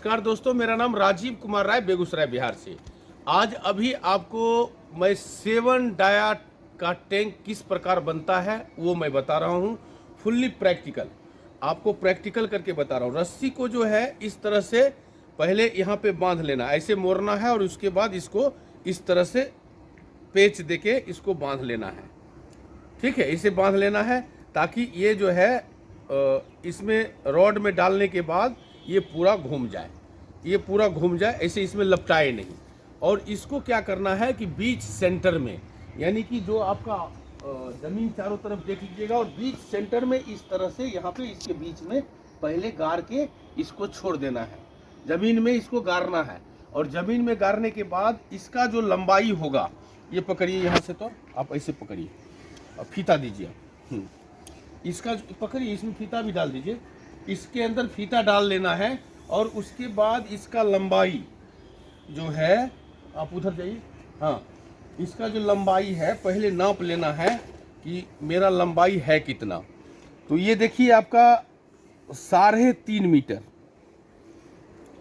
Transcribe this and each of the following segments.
नमस्कार दोस्तों, मेरा नाम राजीव कुमार राय, बेगूसराय बिहार से। आज अभी आपको मैं 7 डाया का टैंक किस प्रकार बनता है वो मैं बता रहा हूँ। फुल्ली प्रैक्टिकल, आपको प्रैक्टिकल करके बता रहा हूँ। रस्सी को जो है इस तरह से पहले यहाँ पे बांध लेना, ऐसे मोड़ना है और उसके बाद इसको इस तरह से पेच देके इसको बांध लेना है। ठीक है, इसे बांध लेना है ताकि ये जो है इसमें रॉड में डालने के बाद ये पूरा घूम जाए, ये पूरा घूम जाए, ऐसे इसमें लपटाए नहीं। और इसको क्या करना है कि बीच सेंटर में, यानी कि जो आपका ज़मीन चारों तरफ देख लीजिएगा और बीच सेंटर में इस तरह से यहाँ पे इसके बीच में पहले गाड़ के इसको छोड़ देना है। ज़मीन में इसको गाड़ना है और ज़मीन में गाड़ने के बाद इसका जो लंबाई होगा, ये पकड़िए यहाँ से, तो आप ऐसे पकड़िए और फीता दीजिए। इसका पकड़िए, इसमें फीता भी डाल दीजिए, इसके अंदर फीता डाल लेना है। और उसके बाद इसका लंबाई जो है, आप उधर जाइए, हाँ, इसका जो लंबाई है पहले नाप लेना है कि मेरा लंबाई है कितना। तो ये देखिए आपका 3.5 मीटर,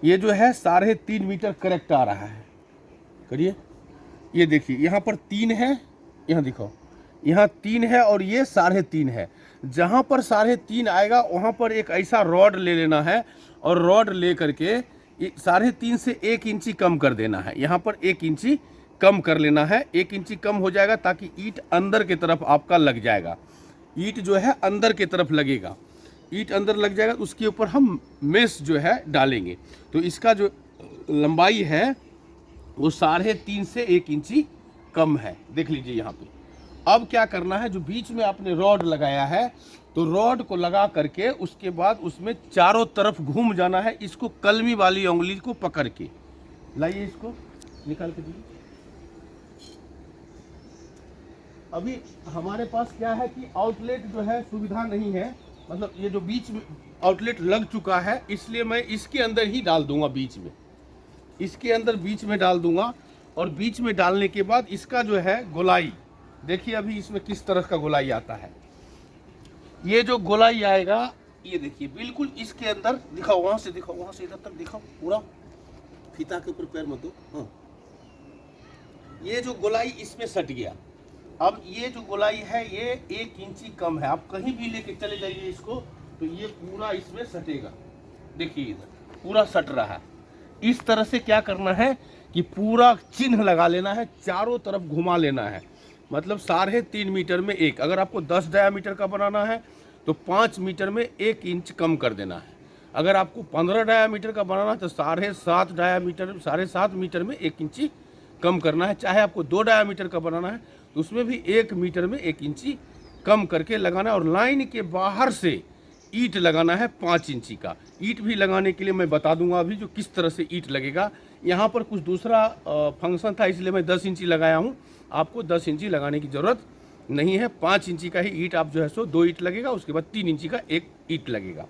ये जो है 3.5 मीटर करेक्ट आ रहा है। करिए, ये देखिए यहाँ पर 3 है, यहाँ दिखाओ, यहाँ 3 है और ये 3.5 है। जहाँ पर 3.5 आएगा वहाँ पर एक ऐसा रॉड ले लेना है और रॉड ले करके 3.5 से 1 इंची कम कर देना है। यहाँ पर 1 इंची कम कर लेना है, 1 इंची कम हो जाएगा ताकि ईंट अंदर की तरफ आपका लग जाएगा। ईंट जो है अंदर की तरफ लगेगा, ईंट अंदर लग जाएगा, उसके ऊपर हम मेश जो है डालेंगे। तो इसका जो लंबाई है वो 3.5 से 1 इंची कम है, देख लीजिए यहाँ पे। अब क्या करना है, जो बीच में आपने रॉड लगाया है तो रॉड को लगा करके उसके बाद उसमें चारों तरफ घूम जाना है। इसको कलमी वाली उंगली को पकड़ के लाइए, इसको निकाल के दीजिए। अभी हमारे पास क्या है कि आउटलेट जो है सुविधा नहीं है, मतलब ये जो बीच में आउटलेट लग चुका है, इसलिए मैं इसके अंदर ही डाल दूंगा, बीच में, इसके अंदर बीच में डाल दूंगा। और बीच में डालने के बाद इसका जो है गोलाई देखिए, अभी इसमें किस तरह का गोलाई आता है। ये जो गोलाई आएगा, ये देखिए बिल्कुल इसके अंदर दिखाओ, वहां से दिखाओ, वहां से इधर तक दिखाओ, पूरा फीता के ऊपर पैर मत दो। हाँ, ये जो गोलाई इसमें सट गया। अब ये जो गोलाई है ये 1 इंची कम है, आप कहीं भी लेके चले जाइए इसको तो ये पूरा इसमें सटेगा। देखिए इधर पूरा सट रहा है। इस तरह से क्या करना है कि पूरा चिन्ह लगा लेना है, चारों तरफ घुमा लेना है। मतलब 3.5 मीटर में 1, अगर आपको 10 डायामीटर का बनाना है तो 5 मीटर में 1 इंच कम कर देना है। अगर आपको 15 डायामीटर का बनाना है तो 7.5 मीटर में 1 इंची कम करना है। चाहे आपको 2 डायामीटर का बनाना है तो उसमें भी 1 मीटर में 1 इंची कम करके लगाना है। और लाइन के बाहर से ईंट लगाना है 5 इंची का। ईंट भी लगाने के लिए मैं बता दूंगा अभी जो किस तरह से ईंट लगेगा। यहाँ पर कुछ दूसरा फंक्शन था इसलिए मैं 10 इंची लगाया हूँ, आपको 10 इंची लगाने की ज़रूरत नहीं है। 5 इंची का ही ईंट आप जो है सो 2 ईंट लगेगा, उसके बाद 3 इंची का 1 ईंट लगेगा।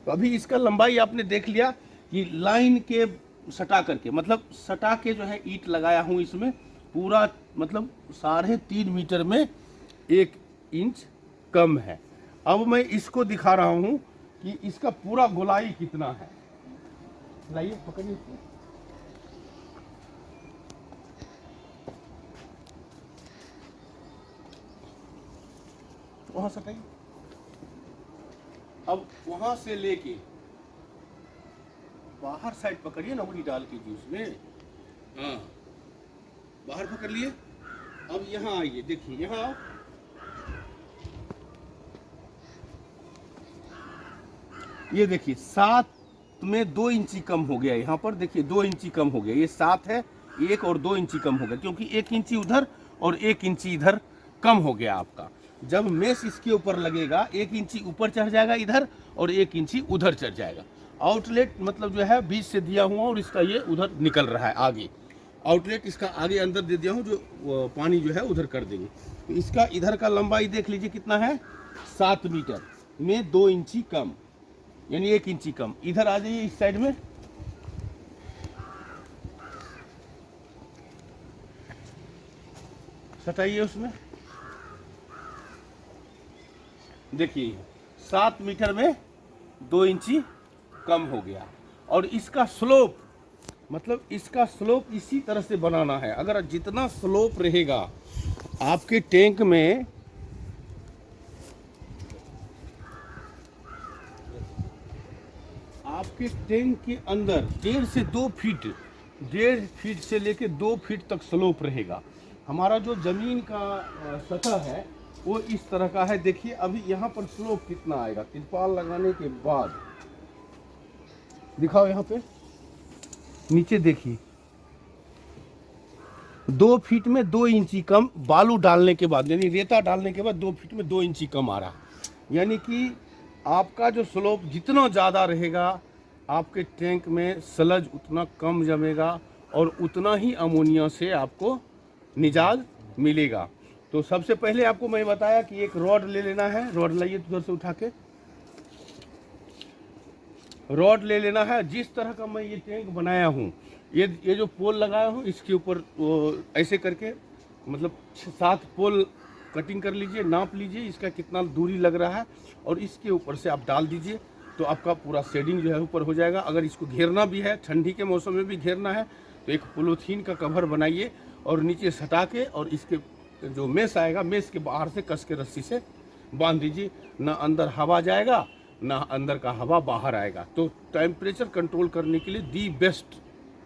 तो अभी इसका लंबाई आपने देख लिया कि लाइन के सटा करके, मतलब सटा के जो है ईंट लगाया हूँ इसमें पूरा, मतलब 3.5 मीटर में 1 इंच कम है। अब मैं इसको दिखा रहा हूँ कि इसका पूरा गोलाई कितना है। लाइए, पकड़िए इसको। वहां से कहीं, अब वहां से लेके बाहर साइड पकड़िए ना, उंगली डाल के उसमें, हाँ, बाहर पकड़ लिए। अब यहाँ आइए, देखिए यहाँ आओ, ये देखिए 7 में 2 इंची कम हो गया। यहाँ पर देखिए 2 इंची कम हो गया, ये 7 है, 1 और 2 इंची कम हो गया, क्योंकि 1 इंची उधर और 1 इंची इधर कम हो गया आपका। जब मेश इसके ऊपर लगेगा 1 इंची ऊपर चढ़ जाएगा इधर और 1 इंची उधर चढ़ जाएगा। आउटलेट मतलब जो है बीच से दिया हुआ और इसका ये उधर निकल रहा है आगे। आउटलेट इसका आगे अंदर दे दिया हूँ, जो पानी जो है उधर कर देंगे। तो इसका इधर का लंबाई देख लीजिए कितना है, 7 मीटर में 2 इंची कम, यानी 1 इंची कम। इधर आ जाइए इस साइड में, सटाइए उसमें, देखिए 7 मीटर में 2 इंची कम हो गया। और इसका स्लोप, मतलब इसका स्लोप इसी तरह से बनाना है। अगर जितना स्लोप रहेगा आपके टैंक में, आपके टैंक के अंदर 1.5 से 2 फीट, 1.5 फीट से लेके 2 फीट तक स्लोप रहेगा। हमारा जो ज़मीन का सतह है वो इस तरह का है। देखिए अभी यहाँ पर स्लोप कितना आएगा तिरपाल लगाने के बाद, दिखाओ यहाँ पे नीचे देखिए, 2 फीट में 2 इंची कम बालू डालने के बाद, यानी रेता डालने के बाद 2 फीट में 2 इंची कम आ रहा। यानी कि आपका जो स्लोप जितना ज़्यादा रहेगा आपके टैंक में स्लज उतना कम जमेगा और उतना ही अमोनिया से आपको निजात मिलेगा। तो सबसे पहले आपको मैं बताया कि एक रॉड ले लेना है। रॉड लाइए उधर से उठा के, रॉड ले लेना है। जिस तरह का मैं ये टैंक बनाया हूँ, ये जो पोल लगाया हूँ इसके ऊपर ऐसे करके, मतलब 7 पोल कटिंग कर लीजिए, नाप लीजिए इसका कितना दूरी लग रहा है और इसके ऊपर से आप डाल दीजिए तो आपका पूरा शेडिंग जो है ऊपर हो जाएगा। अगर इसको घेरना भी है, ठंडी के मौसम में भी घेरना है, तो एक पॉलीथीन का कवर बनाइए और नीचे सटा के, और इसके जो मेस आएगा मेस के बाहर से कस के रस्सी से बांध दीजिए। ना अंदर हवा जाएगा ना अंदर का हवा बाहर आएगा। तो टेम्परेचर कंट्रोल करने के लिए दी बेस्ट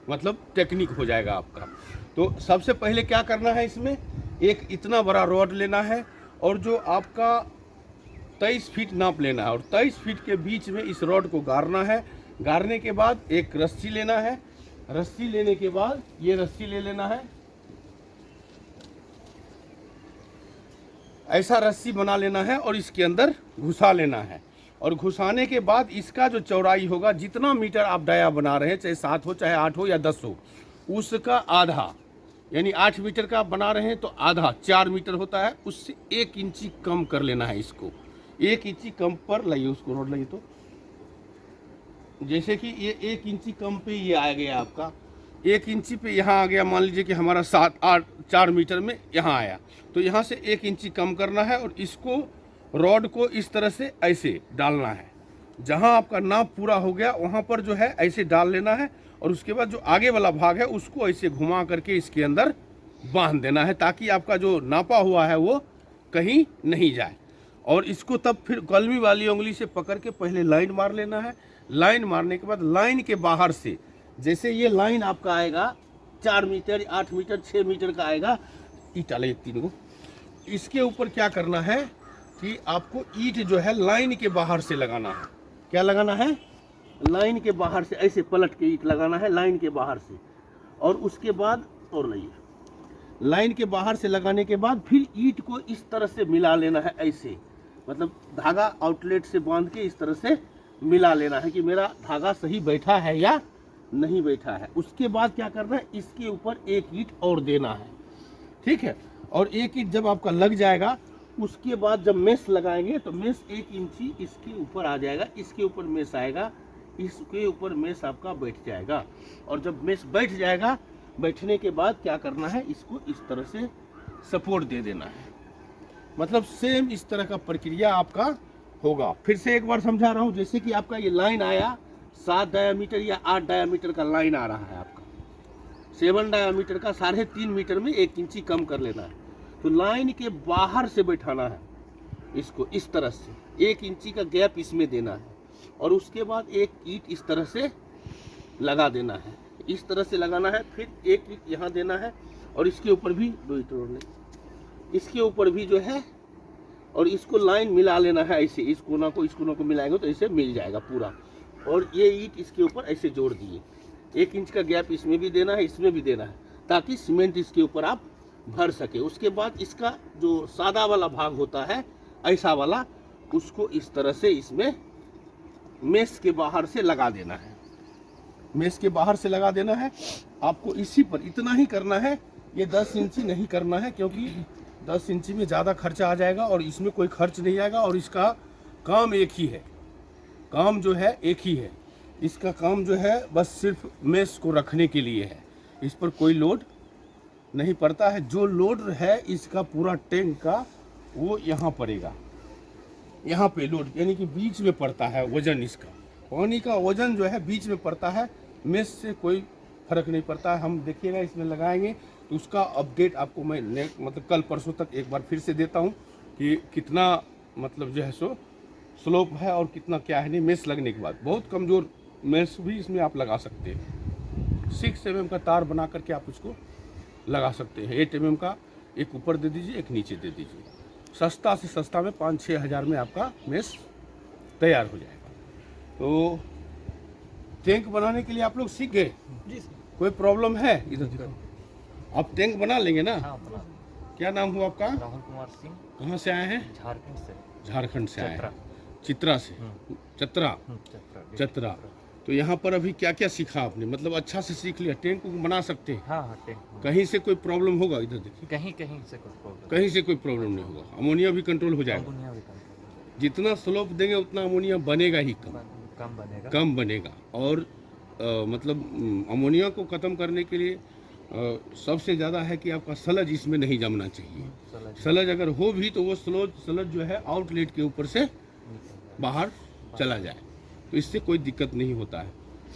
मतलब टेक्निक हो जाएगा आपका। तो सबसे पहले क्या करना है, इसमें एक इतना बड़ा रॉड लेना है और जो आपका 23 फीट नाप लेना है और 23 फीट के बीच में इस रॉड को गाड़ना है। गाड़ने के बाद एक रस्सी लेना है। रस्सी लेने के बाद ये रस्सी ले लेना है, ऐसा रस्सी बना लेना है और इसके अंदर घुसा लेना है। और घुसाने के बाद इसका जो चौड़ाई होगा, जितना मीटर आप डाया बना रहे हैं, चाहे 7 हो चाहे 8 हो या 10 हो, उसका आधा, यानी 8 मीटर का आप बना रहे हैं तो आधा 4 मीटर होता है, उससे 1 इंची कम कर लेना है इसको। 1 इंची कम पर लाइए उसको, रोड लाइए। तो जैसे कि ये 1 इंची कम पे ये आ गया आपका, 1 इंची पे यहाँ आ गया, मान लीजिए कि हमारा 4 मीटर में यहाँ आया, तो यहाँ से 1 इंची कम करना है और इसको रॉड को इस तरह से ऐसे डालना है। जहाँ आपका नाप पूरा हो गया वहाँ पर जो है ऐसे डाल लेना है और उसके बाद जो आगे वाला भाग है उसको ऐसे घुमा करके इसके अंदर बांध देना है, ताकि आपका जो नापा हुआ है वो कहीं नहीं जाए। और इसको तब फिर कलमी वाली उंगली से पकड़ के पहले लाइन मार लेना है। लाइन मारने के बाद लाइन के बाहर से, जैसे ये लाइन आपका आएगा 4 मीटर 8 मीटर 6 मीटर का आएगा, ईंट आले 3 को, इसके ऊपर क्या करना है कि आपको ईंट जो है लाइन के बाहर से लगाना है। क्या लगाना है? लाइन के बाहर से ऐसे पलट के ईंट लगाना है लाइन के बाहर से। और उसके बाद और लाइए, लाइन के बाहर से लगाने के बाद फिर ईंट को इस तरह से मिला लेना है, ऐसे मतलब धागा आउटलेट से बांध के इस तरह से मिला लेना है कि मेरा धागा सही बैठा है या नहीं बैठा है। उसके बाद क्या करना है, इसके ऊपर एक ईंट और देना है, ठीक है। और एक ईंट जब आपका लग जाएगा, उसके बाद जब मेस लगाएंगे तो मेस 1 इंची इसके ऊपर आ जाएगा, इसके ऊपर मेस आएगा, इसके ऊपर मेस आपका बैठ जाएगा। और जब मेस बैठ जाएगा, बैठने के बाद क्या करना है, इसको इस तरह से सपोर्ट दे देना है। मतलब सेम इस तरह का प्रक्रिया आपका होगा। फिर से एक बार समझा रहा हूँ। जैसे कि आपका ये लाइन आया 7 डायामीटर या 8 डायामीटर का लाइन आ रहा है आपका, 7 डायामीटर का 3.5 मीटर में 1 इंची कम कर लेना है। तो लाइन के बाहर से बैठाना है इसको इस तरह से, 1 इंची का गैप इसमें देना है और उसके बाद एक ईंट इस तरह से लगा देना है, इस तरह से लगाना है। फिर एक ईंट यहाँ देना है और इसके ऊपर भी 2 ईंट और इसके ऊपर भी जो है, और इसको लाइन मिला लेना है ऐसे, इस कोना को मिलाएंगे तो ऐसे मिल जाएगा पूरा। और ये ईंट इसके ऊपर ऐसे जोड़ दिए, 1 इंच का गैप इसमें भी देना है, इसमें भी देना है, ताकि सीमेंट इसके ऊपर आप भर सके। उसके बाद इसका जो सादा वाला भाग होता है ऐसा वाला, उसको इस तरह से इसमें मेस के बाहर से लगा देना है, मेस के बाहर से लगा देना है। आपको इसी पर इतना ही करना है, ये 10 इंची नहीं करना है, क्योंकि 10 इंची में ज़्यादा खर्चा आ जाएगा और इसमें कोई खर्च नहीं आएगा। और इसका काम एक ही है, काम जो है एक ही है, इसका काम जो है बस सिर्फ मेस को रखने के लिए है, इस पर कोई लोड नहीं पड़ता है। जो लोड है इसका पूरा टैंक का वो यहाँ पड़ेगा, यहाँ पे लोड, यानी कि बीच में पड़ता है वजन इसका, पानी का वजन जो है बीच में पड़ता है, मेस से कोई फर्क नहीं पड़ता है। हम देखिएगा इसमें लगाएंगे तो उसका अपडेट आपको मैं मतलब कल परसों तक एक बार फिर से देता हूँ कि कितना मतलब जो है सो स्लोप है और कितना क्या है। नहीं, मेस लगने के बाद बहुत कमज़ोर मेस भी इसमें आप लगा सकते हैं। 6 mm का तार बना करके आप उसको लगा सकते हैं। 8 mm का एक ऊपर दे दीजिए, एक नीचे दे दीजिए। सस्ता से सस्ता में 5-6 हज़ार में आपका मेस तैयार हो जाएगा। तो टैंक बनाने के लिए आप लोग सीख गए? जी कोई प्रॉब्लम है? इधर देखो, आप टैंक बना लेंगे ना? हाँ बना। क्या नाम हुआ आपका? राहुल कुमार सिंह, कहाँ से आए हैं? झारखंड से। झारखंड से आए चतरा। हैं। चित्रा से। चतरा। चतरा। तो यहाँ पर अभी क्या क्या सीखा आपने? मतलब अच्छा से सीख लिया, टैंक को बना सकते हैं? हाँ हाँ टैंक। कहीं से कोई प्रॉब्लम होगा? इधर देखिए, कहीं कहीं से कोई प्रॉब्लम। कहीं से कोई प्रॉब्लम नहीं होगा। अमोनिया भी कंट्रोल हो जाएगा। अमोनिया भी कम जितना स्लोप देंगे उतना अमोनिया बनेगा ही कम बनेगा। कम बनेगा। और मतलब अमोनिया को ख़त्म करने के लिए सबसे ज़्यादा है कि आपका सलज इसमें नहीं जमना चाहिए। सलज अगर हो भी तो वो सलज जो है आउटलेट के ऊपर से बाहर चला जाए, तो इससे कोई दिक्कत नहीं होता है।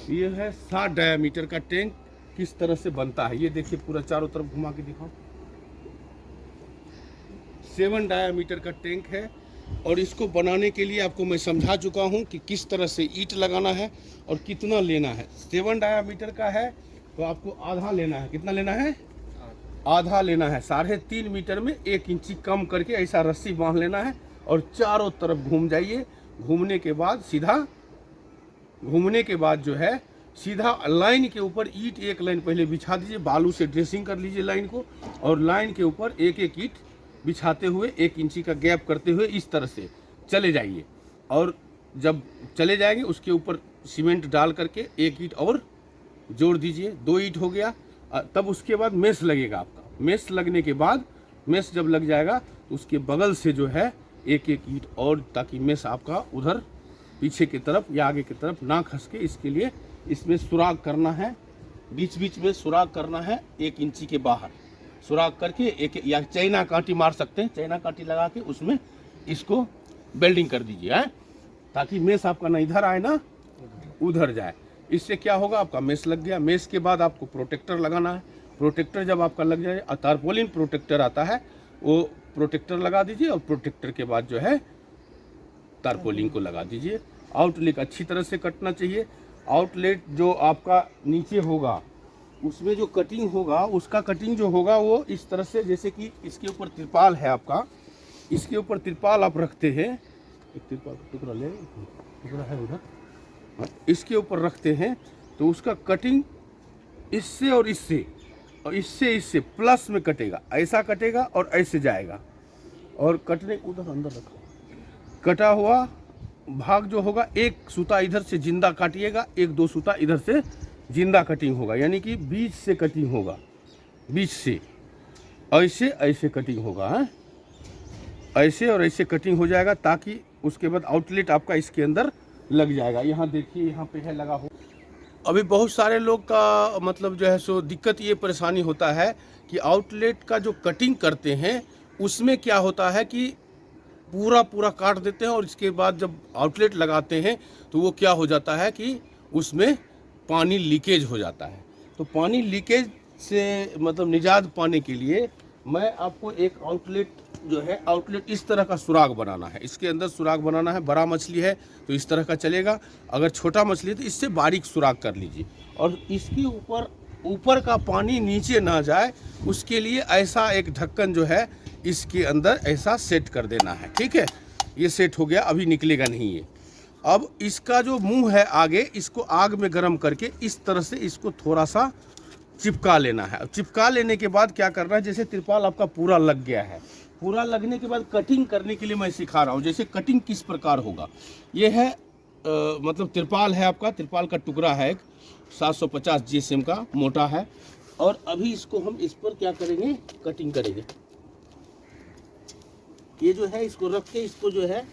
ये है 60 डायामीटर का टैंक किस तरह से बनता है। ये देखिए, पूरा चारों तरफ घुमा के दिखाओ। 7 डायामीटर का टैंक है और इसको बनाने के लिए आपको मैं समझा चुका हूँ कि किस तरह से ईंट लगाना है और कितना लेना है। 7 डायामीटर का है तो आपको आधा लेना है। कितना लेना है? आधा लेना है। 3.5 मीटर में 1 इंची कम करके ऐसा रस्सी बांध लेना है और चारों तरफ घूम जाइए। घूमने के बाद जो है सीधा लाइन के ऊपर ईंट एक लाइन पहले बिछा दीजिए। बालू से ड्रेसिंग कर लीजिए लाइन को और लाइन के ऊपर एक एक ईंट बिछाते हुए 1 इंची का गैप करते हुए इस तरह से चले जाइए। और जब चले जाएंगे उसके ऊपर सीमेंट डाल करके 1 ईंट और जोड़ दीजिए। 2 ईंट हो गया। तब उसके बाद मेस लगेगा आपका। मेस लगने के बाद, मेस जब लग जाएगा तो उसके बगल से जो है 1-1 ईंट और, ताकि मेस आपका उधर पीछे की तरफ या आगे की तरफ ना खसके। इसके लिए इसमें सुराग करना है, बीच बीच में सुराग करना है 1 इंची के बाहर। सुराग करके एक या चाइना कांटी मार सकते हैं, चाइना कांटी लगा के उसमें इसको वेल्डिंग कर दीजिए है, ताकि मेस आपका ना इधर आए ना उधर जाए। इससे क्या होगा, आपका मेस लग गया। मेस के बाद आपको प्रोटेक्टर लगाना है। प्रोटेक्टर जब आपका लग जाए, तारपोलिन प्रोटेक्टर आता है, वो प्रोटेक्टर लगा दीजिए और प्रोटेक्टर के बाद जो है तारपोलिन को लगा दीजिए। आउटलेट अच्छी तरह से कटना चाहिए। आउटलेट जो आपका नीचे होगा उसमें जो कटिंग होगा, उसका कटिंग जो होगा वो इस तरह से, जैसे कि इसके ऊपर तिरपाल है आपका, इसके ऊपर तिरपाल आप रखते हैं, एक तिरपाल का टुकड़ा है उधर, इसके ऊपर रखते हैं तो उसका कटिंग इससे और इससे और इससे प्लस में कटेगा। ऐसा कटेगा और ऐसे जाएगा। और कटने उधर अंदर रखो, कटा हुआ भाग जो होगा, 1 सूता इधर से जिंदा काटिएगा, 1-2 सूता इधर से जिंदा कटिंग होगा, यानी कि बीच से कटिंग होगा। बीच से ऐसे ऐसे कटिंग होगा है, ऐसे और ऐसे कटिंग हो जाएगा, ताकि उसके बाद आउटलेट आपका इसके अंदर लग जाएगा। यहाँ देखिए, यहाँ पे है लगा हो। अभी बहुत सारे लोग का मतलब जो है सो दिक्कत ये परेशानी होता है कि आउटलेट का जो कटिंग करते हैं उसमें क्या होता है कि पूरा काट देते हैं और इसके बाद जब आउटलेट लगाते हैं तो वो क्या हो जाता है कि उसमें पानी लीकेज हो जाता है। तो पानी लीकेज से मतलब निजात पाने के लिए मैं आपको एक आउटलेट जो है, आउटलेट इस तरह का सुराग बनाना है। इसके अंदर सुराग बनाना है। बड़ा मछली है तो इस तरह का चलेगा, अगर छोटा मछली है तो इससे बारीक सुराग कर लीजिए। और इसके ऊपर का पानी नीचे ना जाए उसके लिए ऐसा एक ढक्कन जो है इसके अंदर ऐसा सेट कर देना है। ठीक है, ये सेट हो गया, अभी निकलेगा नहीं ये। अब इसका जो मुंह है आगे, इसको आग में गर्म करके इस तरह से इसको थोड़ा सा चिपका लेना है। चिपका लेने के बाद क्या करना है, जैसे तिरपाल आपका पूरा लग गया है, पूरा लगने के बाद कटिंग करने के लिए मैं सिखा रहा हूँ। जैसे कटिंग किस प्रकार होगा, ये है मतलब तिरपाल है आपका, तिरपाल का टुकड़ा है एक 750 GSM का मोटा है। और अभी इसको हम इस पर क्या करेंगे, कटिंग करेंगे। ये जो है इसको रख के इसको जो है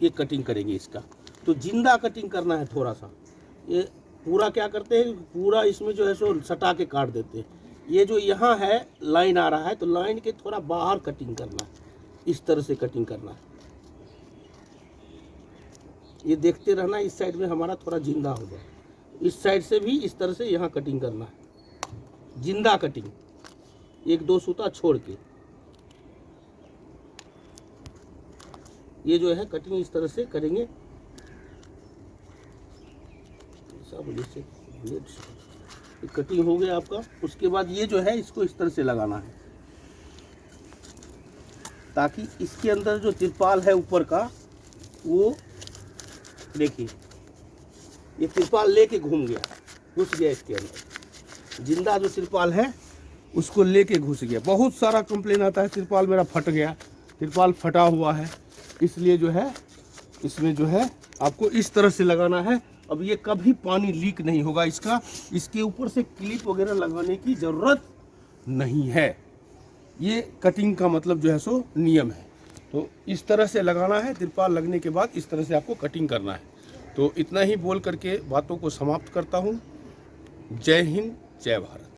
ये कटिंग करेंगे इसका। तो जिंदा कटिंग करना है थोड़ा सा। ये पूरा क्या करते हैं, पूरा इसमें जो है सो सटा के काट देते हैं। ये जो यहाँ है लाइन आ रहा है तो लाइन के थोड़ा बाहर कटिंग करना है, इस तरह से कटिंग करना है। ये देखते रहना, इस साइड में हमारा थोड़ा जिंदा हो जाए, इस साइड से भी इस तरह से यहाँ कटिंग करना है, जिंदा कटिंग, एक दो सूता छोड़ के। ये जो है कटिंग इस तरह से करेंगे, कटिंग हो गया आपका। उसके बाद ये जो है इसको इस तरह से लगाना है, ताकि इसके अंदर जो तिरपाल है ऊपर का, वो देखिए ये तिरपाल लेके घूम गया, घुस गया इसके अंदर, जिंदा जो तिरपाल है उसको लेके घुस गया। बहुत सारा कंप्लेन आता है तिरपाल मेरा फट गया, तिरपाल फटा हुआ है, इसलिए जो है इसमें जो है आपको इस तरह से लगाना है। अब ये कभी पानी लीक नहीं होगा इसका, इसके ऊपर से क्लिप वगैरह लगाने की ज़रूरत नहीं है। ये कटिंग का मतलब जो है सो नियम है। तो इस तरह से लगाना है, तिरपाल लगने के बाद इस तरह से आपको कटिंग करना है। तो इतना ही बोल करके बातों को समाप्त करता हूँ। जय हिंद, जय भारत।